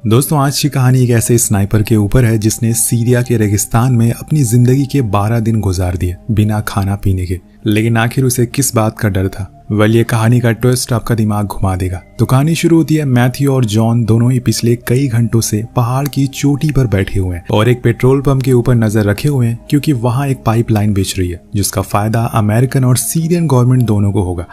दोस्तों, आज की कहानी एक ऐसे स्नाइपर के ऊपर है जिसने सीरिया के रेगिस्तान में अपनी जिंदगी के 12 दिन गुजार दिए बिना खाना पीने के। लेकिन आखिर उसे किस बात का डर था? वेल, ये कहानी का ट्विस्ट आपका दिमाग घुमा देगा। तो कहानी शुरू होती है। मैथ्यू और जॉन दोनों ही पिछले कई घंटों से पहाड़ की चोटी पर बैठे हुए हैं और एक पेट्रोल पंप के ऊपर नजर रखे हुए हैं, क्योंकि वहां एक पाइपलाइन बिछ रही है जिसका फायदा अमेरिकन और सीरियन गवर्नमेंट दोनों को होगा।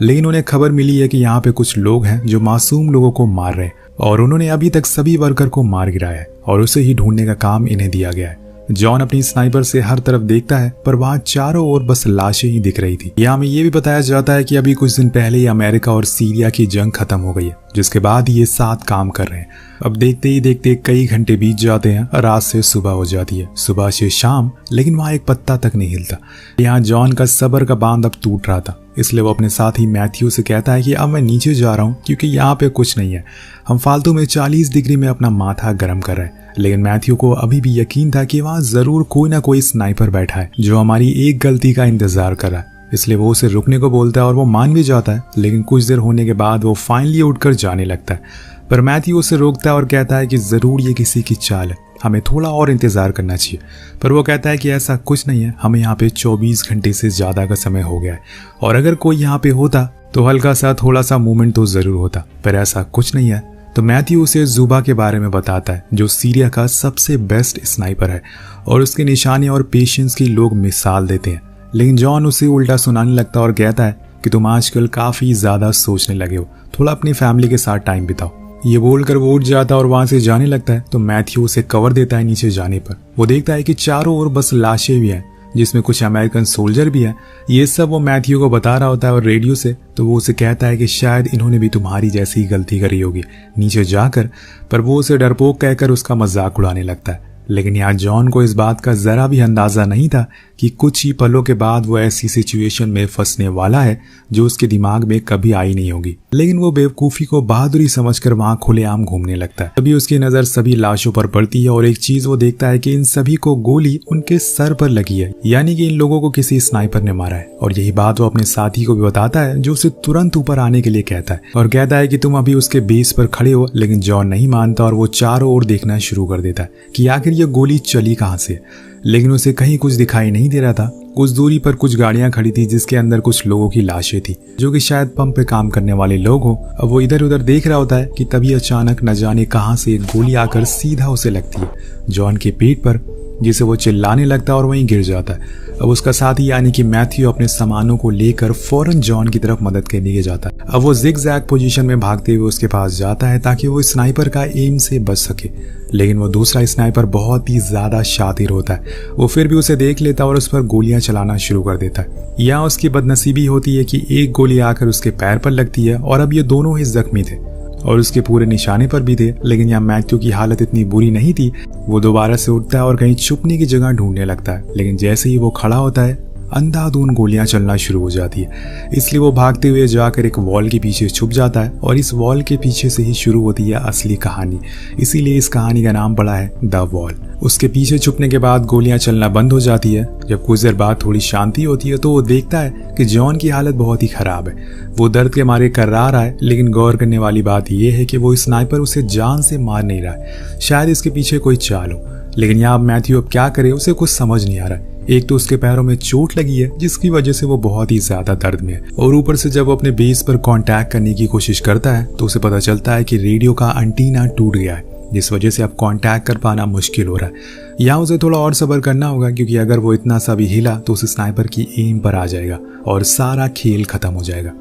लेकिन उन्हें खबर मिली है कि यहाँ पे कुछ लोग हैं जो मासूम लोगों को मार रहे हैं और उन्होंने अभी तक सभी वर्कर को मार गिराया है और उसे ही ढूंढने का काम इन्हें दिया गया है। जॉन अपनी स्नाइपर से हर तरफ देखता है, पर वहां चारों ओर बस लाशें ही दिख रही थी। यहाँ में ये भी बताया जाता है कि अभी कुछ दिन पहले ही अमेरिका और सीरिया की जंग खत्म हो गई है, जिसके बाद ये साथ काम कर रहे हैं। अब देखते ही देखते कई घंटे बीत जाते हैं। रात से सुबह हो जाती है, सुबह से शाम, लेकिन वहां एक पत्ता तक नहीं हिलता। यहाँ जॉन का सब्र का बांध अब टूट रहा था, इसलिए वो अपने साथी मैथ्यू से कहता है कि अब मैं नीचे जा रहा हूँ क्योंकि यहाँ पे कुछ नहीं है। हम फालतू में 40 डिग्री में अपना माथा गर्म कर रहे हैं। लेकिन मैथ्यू को अभी भी यकीन था कि वहां जरूर कोई ना कोई स्नाइपर बैठा है जो हमारी एक गलती का इंतजार कर रहा है, इसलिए वो उसे रुकने को बोलता है और वो मान भी जाता है। लेकिन कुछ देर होने के बाद वो फाइनली उठकर जाने लगता है, पर मैथ्यू उसे रोकता है और कहता है कि जरूर ये किसी की चाल है, हमें थोड़ा और इंतजार करना चाहिए। पर वो कहता है कि ऐसा कुछ नहीं है, हमें यहाँ पे 24 घंटे से ज्यादा का समय हो गया है और अगर कोई यहाँ पे होता तो हल्का सा थोड़ा सा मूवमेंट तो जरूर होता, पर ऐसा कुछ नहीं है। तो मैथ्यू उसे जुबा के बारे में बताता है जो सीरिया का सबसे बेस्ट स्नाइपर है और उसके निशाने और पेशेंस की लोग मिसाल देते हैं। लेकिन जॉन उसे उल्टा सुनाने लगता है और कहता है कि तुम आजकल काफी ज्यादा सोचने लगे हो, थोड़ा अपनी फैमिली के साथ टाइम बिताओ। ये बोलकर वो उठ जाता है और वहां से जाने लगता है। तो मैथ्यू उसे कवर देता है। नीचे जाने पर वो देखता है कि चारों ओर बस लाशें भी हैं, जिसमें कुछ अमेरिकन सोल्जर भी हैं। ये सब वो मैथ्यू को बता रहा होता है और रेडियो से। तो वो उसे कहता है कि शायद इन्होंने भी तुम्हारी जैसी गलती करी होगी नीचे जाकर, पर वो उसे डरपोक कहकर उसका मजाक उड़ाने लगता है। लेकिन यहाँ जॉन को इस बात का जरा भी अंदाजा नहीं था कि कुछ ही पलों के बाद वो ऐसी सिचुएशन में फंसने वाला है जो उसके दिमाग में कभी आई नहीं होगी। लेकिन वो बेवकूफी को बहादुरी समझकर वहां खुलेआम घूमने लगता है। तभी उसकी नजर सभी लाशों पर पड़ती है और एक चीज वो देखता है कि इन सभी को गोली उनके सर पर लगी है, यानी कि इन लोगों को किसी स्नाइपर ने मारा है। और यही बात वो अपने साथी को भी बताता है, जो उसे तुरंत ऊपर आने के लिए कहता है और कहता है कि तुम अभी उसके बेस पर खड़े हो। लेकिन जॉन नहीं मानता और वो चारों ओर देखना शुरू कर देता है कि आखिर ये गोली चली कहां से। लेकिन उसे कहीं कुछ दिखाई नहीं दे रहा था। कुछ दूरी पर कुछ गाड़ियां खड़ी थी जिसके अंदर कुछ लोगों की लाशें थी, जो कि शायद पंप पे काम करने वाले लोग हो। अब वो इधर उधर देख रहा होता है कि तभी अचानक न जाने कहां से एक गोली आकर सीधा उसे लगती है जॉन के पेट पर, जिसे वो चिल्लाने लगता है और वहीं गिर जाता है। अब उसका साथी यानी कि मैथ्यू अपने सामानों को लेकर फौरन जॉन की तरफ मदद करने के जाता है। अब वो जिग-जैग पोजीशन में भागते हुए उसके पास जाता है ताकि वो स्नाइपर का एम से बच सके। लेकिन वो दूसरा स्नाइपर बहुत ही ज्यादा शातिर होता है। वो फिर भी उसे देख लेता है और उस पर गोलियां चलाना शुरू कर देता है। यहाँ उसकी बदनसीबी होती है कि एक गोली आकर उसके पैर पर लगती है और अब ये दोनों ही जख्मी थे और उसके पूरे निशाने पर भी थे। लेकिन यहाँ मैथ्यू की हालत इतनी बुरी नहीं थी। वो दोबारा से उठता है और कहीं छुपने की जगह ढूंढने लगता है। लेकिन जैसे ही वो खड़ा होता है, अंधाधुंध गोलियां चलना शुरू हो जाती है। इसलिए वो भागते हुए जाकर एक वॉल के पीछे छुप जाता है और इस वॉल के पीछे से ही शुरू होती है असली कहानी। इसीलिए इस कहानी का नाम पड़ा है द वॉल। उसके पीछे छुपने के बाद गोलियां चलना बंद हो जाती है। जब कुछ देर बाद थोड़ी शांति होती है तो वो देखता है कि जॉन की हालत बहुत ही खराब है। वो दर्द के मारे कर्रा रहा है। लेकिन गौर करने वाली बात यह है कि वो स्नाइपर उसे जान से मार नहीं रहा है, शायद इसके पीछे कोई चाल हो। लेकिन यहाँ मैथ्यू अब क्या करे, उसे कुछ समझ नहीं आ रहा है। एक तो उसके पैरों में चोट लगी है जिसकी वजह से वो बहुत ही ज्यादा दर्द में है, और ऊपर से जब वो अपने बेस पर कांटेक्ट करने की कोशिश करता है तो उसे पता चलता है कि रेडियो का एंटीना टूट गया है, जिस वजह से अब कांटेक्ट कर पाना मुश्किल हो रहा है। यहाँ उसे थोड़ा और सब्र करना होगा, क्योंकि अगर वो इतना सा भी हिला तो उस स्नाइपर की एम पर आ जाएगा और सारा खेल खत्म हो जाएगा।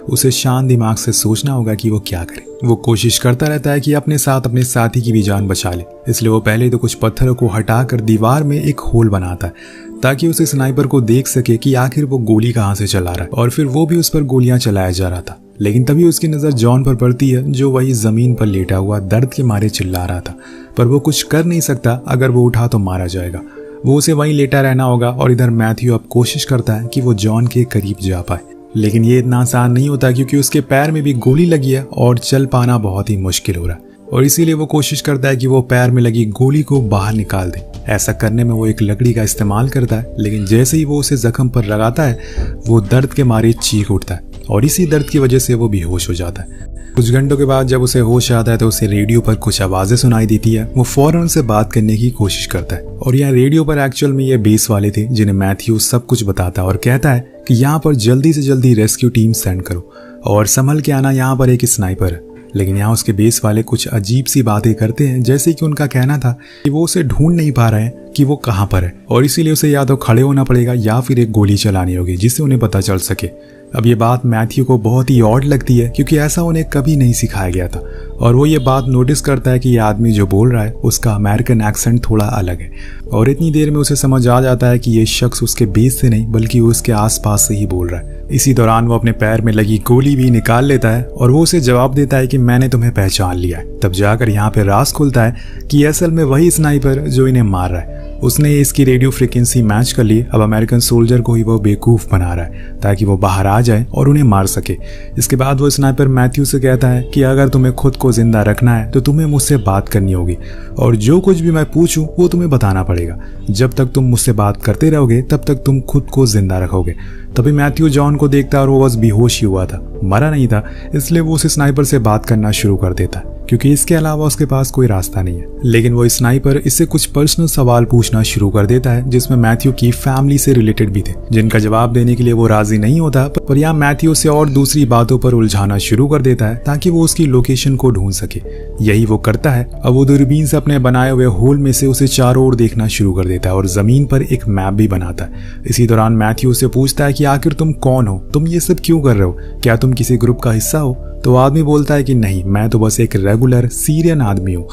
उसे शांत दिमाग से सोचना होगा कि वो क्या करे। वो कोशिश करता रहता है कि अपने साथ अपने साथी की भी जान बचा ले। इसलिए वो पहले तो कुछ पत्थरों को हटाकर दीवार में एक होल बनाता है ताकि उस स्नाइपर को देख सके कि आखिर वो गोली कहां से चला रहा है, और फिर वो भी उस पर गोलियां चलाया जा रहा था। लेकिन तभी उसकी नजर जॉन पर पड़ती है, जो वही जमीन पर लेटा हुआ दर्द के मारे चिल्ला रहा था, पर वो कुछ कर नहीं सकता। अगर वो उठा तो मारा जाएगा। वो उसे वहीं लेटा रहना होगा। और इधर मैथ्यू अब कोशिश करता है कि वो जॉन के करीब जा पाए, लेकिन ये इतना आसान नहीं होता क्योंकि उसके पैर में भी गोली लगी है और चल पाना बहुत ही मुश्किल हो रहा है। और इसीलिए वो कोशिश करता है कि वो पैर में लगी गोली को बाहर निकाल दे। ऐसा करने में वो एक लकड़ी का इस्तेमाल करता है। लेकिन जैसे ही वो उसे जख्म पर लगाता है, वो दर्द के मारे चीख उठता है और इसी दर्द की वजह से वो बेहोश हो जाता है। कुछ घंटों के बाद जब उसे होश आता है तो उसे रेडियो पर कुछ आवाजें सुनाई देती है। वो फौरन उनसे बात करने की कोशिश करता है और यहाँ रेडियो पर एक्चुअल में ये बेस वाले थे जिन्हें मैथ्यू सब कुछ बताता है और कहता है कि यहाँ पर जल्दी से जल्दी रेस्क्यू टीम सेंड करो और संभल के आना, यहाँ पर एक स्नाइपर है। लेकिन यहाँ उसके बेस वाले कुछ अजीब सी बातें करते हैं, जैसे कि उनका कहना था कि वो उसे ढूंढ नहीं पा रहे हैं कि वो कहाँ पर है और इसीलिए उसे या तो खड़े होना पड़ेगा या फिर एक गोली चलानी होगी जिससे उन्हें पता चल सके। अब ये बात मैथ्यू को बहुत ही ऑड लगती है क्योंकि ऐसा उन्हें कभी नहीं सिखाया गया था और वो ये बात नोटिस करता है कि ये आदमी जो बोल रहा है उसका अमेरिकन एक्सेंट थोड़ा अलग है और इतनी देर में उसे समझ आ जाता है कि ये शख्स उसके बेस से नहीं बल्कि उसके आसपास से ही बोल रहा है। इसी दौरान वो अपने पैर में लगी गोली भी निकाल लेता है और वो उसे जवाब देता है कि मैंने तुम्हें पहचान लिया है। तब जाकर यहाँ पे राज खुलता है कि असल में वही स्नाइपर जो इन्हें मार रहा है, उसने इसकी रेडियो फ्रीक्वेंसी मैच कर ली। अब अमेरिकन सोल्जर को ही वो बेवकूफ बना रहा है ताकि वो बाहर आ जाए और उन्हें मार सके। इसके बाद वो स्नाइपर मैथ्यू से कहता है कि अगर तुम्हें खुद को जिंदा रखना है तो तुम्हें मुझसे बात करनी होगी और जो कुछ भी मैं पूछूं वो तुम्हें बताना पड़ेगा। जब तक तुम मुझसे बात करते रहोगे तब तक तुम खुद को जिंदा रखोगे। तभी मैथ्यू जॉन को देखता है और वो बस बेहोश ही हुआ था, मरा नहीं था, इसलिए वो उस स्नाइपर से बात करना शुरू कर देता है क्योंकि इसके अलावा उसके पास कोई रास्ता नहीं है। लेकिन वो स्नाइपर इससे कुछ पर्सनल सवाल पूछना शुरू कर देता है जिसमें मैथ्यू की फैमिली से रिलेटेड भी थे, जिनका जवाब देने के लिए वो राजी नहीं होता, पर यहाँ मैथ्यू से और दूसरी बातों पर उलझाना शुरू कर देता है ताकि वो उसकी लोकेशन को ढूंढ सके। यही वो करता है। अब वो दूरबीन से अपने बनाए हुए होल में से उसे चारों ओर देखना शुरू कर देता है और जमीन पर एक मैप भी बनाता है। इसी दौरान मैथ्यू से पूछता है कि आखिर तुम कौन हो, तुम ये सब क्यों कर रहे हो, क्या तुम किसी ग्रुप का हिस्सा हो? तो आदमी बोलता है कि नहीं, मैं तो बस एक रेगुलर सीरियन आदमी हूँ,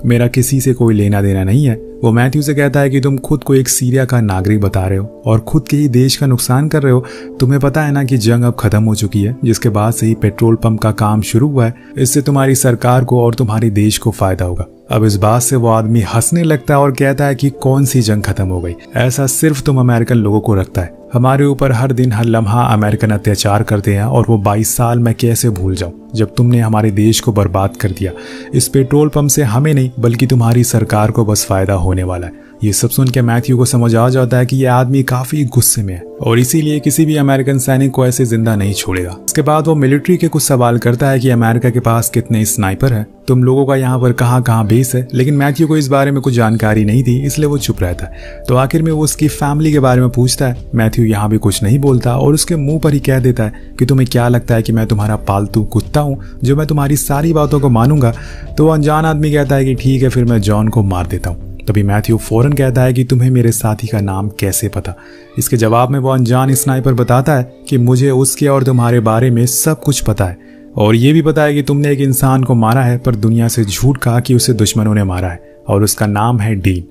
मेरा किसी से कोई लेना देना नहीं है। वो मैथ्यू से कहता है कि तुम खुद को एक सीरिया का नागरिक बता रहे हो और खुद के ही देश का नुकसान कर रहे हो। तुम्हें पता है ना कि जंग अब खत्म हो चुकी है, जिसके बाद से ही पेट्रोल पंप का काम शुरू हुआ है। इससे तुम्हारी सरकार को और तुम्हारे देश को फायदा होगा। अब इस बात से वो आदमी हंसने लगता है और कहता है कि कौन सी जंग खत्म हो गई, ऐसा सिर्फ तुम अमेरिकन लोगों को रखता है। हमारे ऊपर हर दिन हर लम्हा अमेरिकन अत्याचार करते हैं और वो 22 साल मैं कैसे भूल जाऊं जब तुमने हमारे देश को बर्बाद कर दिया। इस पेट्रोल पंप से हमें नहीं बल्कि तुम्हारी सरकार को बस फायदा होने वाला है। ये सब सुन के मैथ्यू को समझ आ जाता है कि यह आदमी काफी गुस्से में है और इसीलिए किसी भी अमेरिकन सैनिक को ऐसे जिंदा नहीं छोड़ेगा। इसके बाद वो मिलिट्री के कुछ सवाल करता है कि अमेरिका के पास कितने स्नाइपर हैं, तुम लोगों का यहाँ पर कहाँ कहाँ बेस है। लेकिन मैथ्यू को इस बारे में कुछ जानकारी नहीं थी, इसलिए वो चुप रहता है। तो आखिर में वो उसकी फैमिली के बारे में पूछता है। मैथ्यू यहाँ भी कुछ नहीं बोलता और उसके मुंह पर ही कह देता है कि तुम्हें क्या लगता है कि मैं तुम्हारा पालतू कुत्ता हूँ जो मैं तुम्हारी सारी बातों को मानूंगा? तो वो अनजान आदमी कहता है कि ठीक है, फिर मैं जॉन को मार देता हूँ। तभी मैथ्यू फौरन कहता है कि तुम्हें मेरे साथी का नाम कैसे पता? इसके जवाब में वो अनजान स्नाइपर बताता है कि मुझे उसके और तुम्हारे बारे में सब कुछ पता है और ये भी पता है कि तुमने एक इंसान को मारा है पर दुनिया से झूठ कहा कि उसे दुश्मनों ने मारा है और उसका नाम है डीन।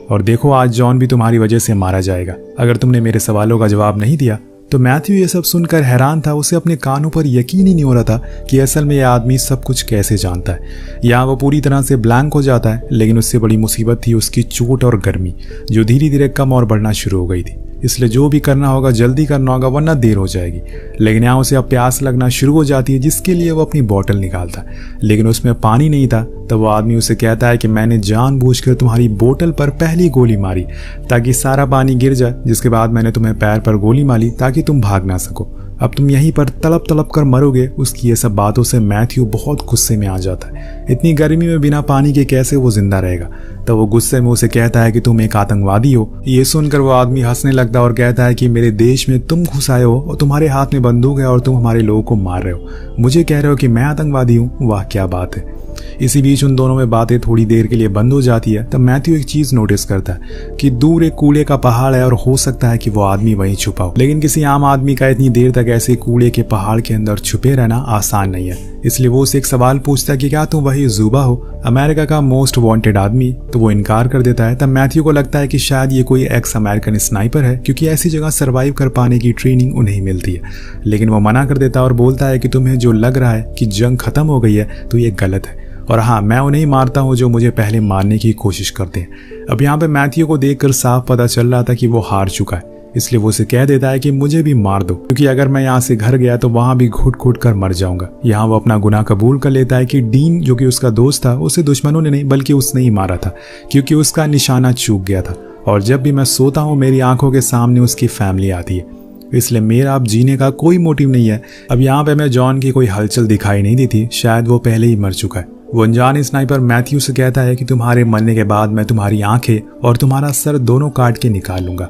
और देखो, आज जॉन भी तुम्हारी वजह से मारा जाएगा अगर तुमने मेरे सवालों का जवाब नहीं दिया। तो मैथ्यू ये सब सुनकर हैरान था, उसे अपने कानों पर यकीन ही नहीं हो रहा था कि असल में यह आदमी सब कुछ कैसे जानता है। यहाँ वो पूरी तरह से ब्लैंक हो जाता है। लेकिन उससे बड़ी मुसीबत थी उसकी चोट और गर्मी, जो धीरे धीरे कम और बढ़ना शुरू हो गई थी। इसलिए जो भी करना होगा जल्दी करना होगा वरना देर हो जाएगी। लेकिन यहाँ उसे अब प्यास लगना शुरू हो जाती है, जिसके लिए वो अपनी बोतल निकालता है, लेकिन उसमें पानी नहीं था। तब वो आदमी उसे कहता है कि मैंने जानबूझकर तुम्हारी बोतल पर पहली गोली मारी ताकि सारा पानी गिर जाए, जिसके बाद मैंने तुम्हें पैर पर गोली मारी ताकि तुम भाग ना सको। अब तुम यहीं पर तड़प तड़प कर मरोगे। उसकी ये सब बातों से मैथ्यू बहुत गुस्से में आ जाता है। इतनी गर्मी में बिना पानी के कैसे वो जिंदा रहेगा? तो वो गुस्से में उसे कहता है कि तुम एक आतंकवादी हो। ये सुनकर वो आदमी हंसने लगता है और कहता है कि मेरे देश में तुम घुस आए हो और तुम्हारे हाथ में बंदूक है और तुम हमारे लोगों को मार रहे हो, मुझे कह रहे हो कि मैं आतंकवादी हूँ? वाह क्या बात है। इसी बीच उन दोनों में बातें थोड़ी देर के लिए बंद हो जाती है। तब मैथ्यू एक चीज नोटिस करता है कि दूर एक कूड़े का पहाड़ है और हो सकता है कि वो आदमी वहीं छुपा हो। लेकिन किसी आम आदमी का इतनी देर तक ऐसे कूड़े के पहाड़ के अंदर छुपे रहना आसान नहीं है। इसलिए वो उसे एक सवाल पूछता है कि क्या तुम वही जुबा हो, अमेरिका का मोस्ट वांटेड आदमी? तो वो इनकार कर देता है। तब मैथ्यू को लगता है कि शायद ये कोई एक्स अमेरिकन स्नाइपर है, क्योंकि ऐसी जगह सर्वाइव कर पाने की ट्रेनिंग उन्हें मिलती है। लेकिन वो मना कर देता है और बोलता है कि तुम्हें जो लग रहा है कि जंग खत्म हो गई है तो ये गलत है, और हाँ, मैं उन्हें मारता हूँ जो मुझे पहले मारने की कोशिश करते हैं। अब यहाँ पे मैथ्यू को देखकर साफ पता चल रहा था कि वो हार चुका है, इसलिए वो उसे कह देता है कि मुझे भी मार दो, क्योंकि अगर मैं यहाँ से घर गया तो वहां भी घुट घुट कर मर जाऊंगा। यहाँ वो अपना गुनाह कबूल कर लेता है कि डीन, जो कि उसका दोस्त था, उसे दुश्मनों ने नहीं बल्कि उसने ही मारा था, क्योंकि उसका निशाना चूक गया था। और जब भी मैं सोता हूँ मेरी आंखों के सामने उसकी फैमिली आती है। इसलिए मेरा अब जीने का कोई मोटिव नहीं है। अब यहाँ पे हमें जॉन की कोई हलचल दिखाई नहीं देती, शायद वो पहले ही मर चुका है। वो अनजान स्नाइपर मैथ्यू से कहता है कि तुम्हारे मरने के बाद मैं तुम्हारी आंखें और तुम्हारा सर दोनों काट के निकाल लूंगा।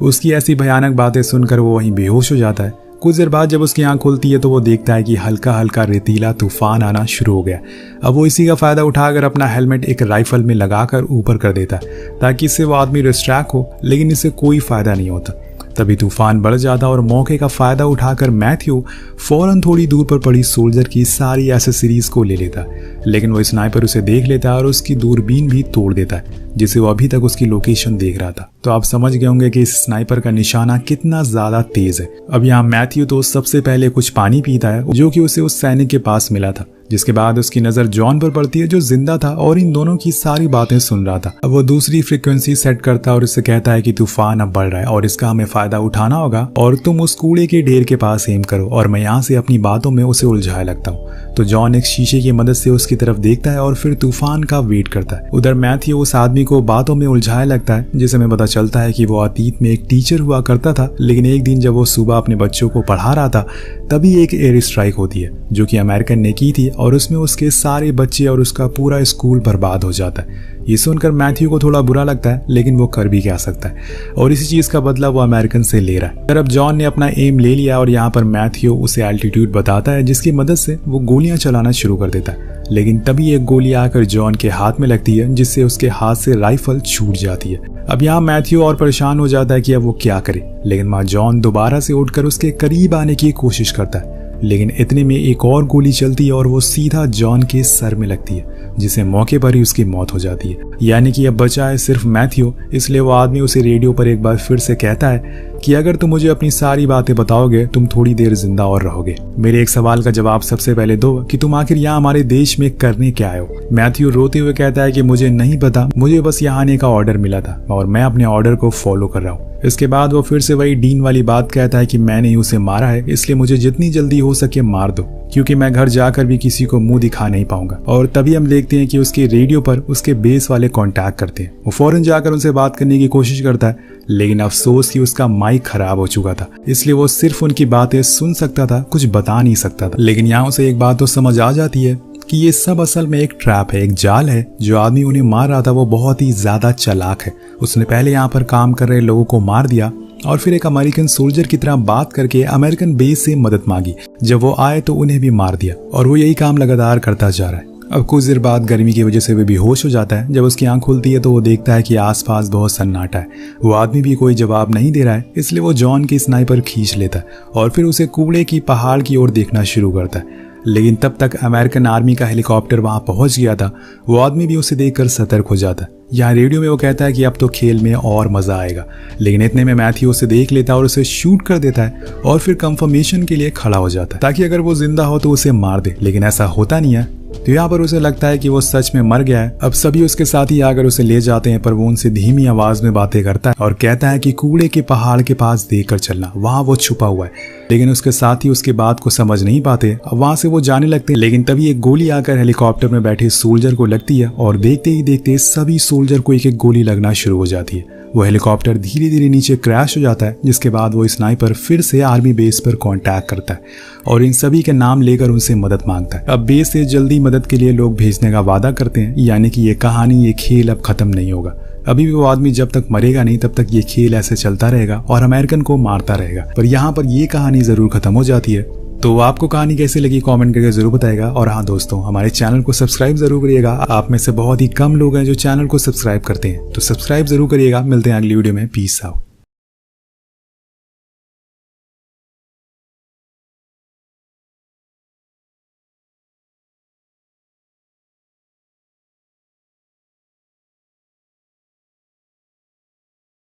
उसकी ऐसी भयानक बातें सुनकर वो वहीं बेहोश हो जाता है। कुछ देर बाद जब उसकी आंख खुलती है तो वो देखता है कि हल्का हल्का रेतीला तूफान आना शुरू हो गया। अब वो इसी का फायदा उठाकर अपना हेलमेट एक राइफल में लगाकर ऊपर कर देता है ताकि इससे वो आदमी डिस्ट्रैक्ट हो, लेकिन इससे कोई फायदा नहीं होता। तभी तूफान बढ़ जाता और मौके का फायदा उठाकर मैथ्यू फौरन थोड़ी दूर पर पड़ी सोल्जर की सारी एसेसरीज को ले लेता है, लेकिन वो स्नाइपर उसे देख लेता है और उसकी दूरबीन भी तोड़ देता है जिसे वो अभी तक उसकी लोकेशन देख रहा था। तो आप समझ गए होंगे कि इस स्नाइपर का निशाना कितना ज्यादा तेज है। अब यहाँ मैथ्यू तो सबसे पहले कुछ पानी पीता है जो कि उसे उस सैनिक के पास मिला था, जिसके बाद उसकी नजर जॉन पर पड़ती है जो जिंदा था और इन दोनों की सारी बातें सुन रहा था। अब वो दूसरी फ्रीक्वेंसी सेट करता है और उससे कहता है कि तूफान अब बढ़ रहा है और इसका हमें फायदा उठाना होगा और तुम उस कूड़े के ढेर के पास एम करो और मैं यहाँ से अपनी बातों में उसे उलझाए लगता हूँ। तो जॉन एक शीशे की मदद से उसकी तरफ देखता है और फिर तूफान का वेट करता है। उधर मैथ्यू उस आदमी को बातों में उलझाए लगता है जिसे हमें पता चलता है कि वो अतीत में एक टीचर हुआ करता था, लेकिन एक दिन जब वो सुबह अपने बच्चों को पढ़ा रहा था तभी एक एयर स्ट्राइक होती है जो कि अमेरिकन ने की थी और उसमें उसके सारे बच्चे और उसका पूरा स्कूल बर्बाद हो जाता है। ये सुनकर मैथ्यू को थोड़ा बुरा लगता है, लेकिन वो कर भी क्या सकता है और इसी चीज का बदला वो अमेरिकन से ले रहा है। तरफ जॉन ने अपना एम ले लिया और यहाँ पर मैथ्यू उसे एल्टीट्यूड बताता है जिसकी मदद से वो गोलियां चलाना शुरू कर देता है, लेकिन तभी एक गोली आकर जॉन के हाथ में लगती है जिससे उसके हाथ से राइफल छूट जाती है। अब यहाँ मैथ्यू और परेशान हो जाता है कि अब वो क्या करे, लेकिन माँ जॉन दोबारा से उठकर उसके करीब आने की कोशिश करता है, लेकिन इतने में एक और गोली चलती है और वो सीधा जॉन के सर में लगती है जिसे मौके पर ही उसकी मौत हो जाती है। यानी कि अब बचा है सिर्फ मैथ्यू, इसलिए वो आदमी उसे रेडियो पर एक बार फिर से कहता है कि अगर तुम मुझे अपनी सारी बातें बताओगे तुम थोड़ी देर जिंदा और रहोगे। मेरे एक सवाल का जवाब सबसे पहले दो कि तुम आखिर यहाँ हमारे देश में करने क्या आए हो। मैथ्यू रोते हुए कहता है कि मुझे नहीं पता, मुझे बस यहाँ आने का ऑर्डर मिला था और मैं अपने ऑर्डर को फॉलो कर रहा हूँ। इसके बाद वो फिर से वही डीन वाली बात कहता है कि मैंने ही उसे मारा है, इसलिए मुझे जितनी जल्दी हो सके मार दो, क्योंकि मैं घर जाकर भी किसी को मुंह दिखा नहीं पाऊंगा। और तभी हम देखते हैं कि उसके रेडियो पर उसके बेस वाले कांटेक्ट करते हैं। वो फौरन जाकर उनसे बात करने की कोशिश करता है, लेकिन अफसोस कि उसका माइक खराब हो चुका था, इसलिए वो सिर्फ उनकी बातें सुन सकता था, कुछ बता नहीं सकता था। लेकिन यहाँ उसे एक बात तो समझ आ जाती है कि ये सब असल में एक ट्रैप है, एक जाल है। जो आदमी उन्हें मार रहा था वो बहुत ही ज्यादा चालाक है। उसने पहले यहाँ पर काम कर रहे लोगों को मार दिया और फिर एक अमेरिकन सोल्जर की तरह बात करके अमेरिकन बेस से मदद मांगी। जब वो आए तो उन्हें भी मार दिया और वो यही काम लगातार करता जा रहा है। अब कुछ देर बाद गर्मी की वजह से वो बेहोश हो जाता है। जब उसकी आंख खुलती है तो वो देखता है कि आसपास बहुत सन्नाटा है। वो आदमी भी कोई जवाब नहीं दे रहा है, इसलिए वो जॉन की स्नाइपर खींच लेता है और फिर उसे कूड़े की पहाड़ की ओर देखना शुरू करता है। लेकिन तब तक अमेरिकन आर्मी का हेलीकॉप्टर वहां पहुंच गया था। वो आदमी भी उसे देखकर सतर्क हो जाता है। यहाँ रेडियो में वो कहता है कि अब तो खेल में और मजा आएगा, लेकिन इतने में मैथ्यू उसे देख लेता है और उसे शूट कर देता है और फिर कंफर्मेशन के लिए खड़ा हो जाता है ताकि अगर वो जिंदा हो तो उसे मार दे, लेकिन ऐसा होता नहीं है। तो यहाँ पर उसे लगता है कि वो सच में मर गया है। अब सभी उसके साथी आकर उसे ले जाते हैं, पर वो उनसे धीमी आवाज में बातें करता है और कहता है कि कूड़े के पहाड़ के पास देखकर चलना, वहां वो छुपा हुआ है। लेकिन उसके साथी उसकी बात को समझ नहीं पाते। अब वहां से वो जाने लगते, लेकिन तभी एक गोली आकर हेलीकॉप्टर में बैठे सोल्जर को लगती है और देखते ही देखते सभी सोल्जर को एक एक गोली लगना शुरू हो जाती है। वो हेलीकॉप्टर धीरे धीरे नीचे क्रैश हो जाता है, जिसके बाद वो स्नाइपर फिर से आर्मी बेस पर कांटेक्ट करता है और इन सभी के नाम लेकर उनसे मदद मांगता है। अब बेस से जल्दी मदद के लिए लोग भेजने का वादा करते हैं, यानी कि ये कहानी, ये खेल अब खत्म नहीं होगा। अभी भी वो आदमी जब तक मरेगा नहीं तब तक ये खेल ऐसे चलता रहेगा और अमेरिकन को मारता रहेगा। पर यहाँ पर ये कहानी जरूर खत्म हो जाती है। तो आपको कहानी कैसी लगी कमेंट करके जरूर बताएगा। और हाँ दोस्तों, हमारे चैनल को सब्सक्राइब जरूर करिएगा। आप में से बहुत ही कम लोग हैं जो चैनल को सब्सक्राइब करते हैं, तो सब्सक्राइब जरूर करिएगा। मिलते हैं अगली वीडियो में। Peace out.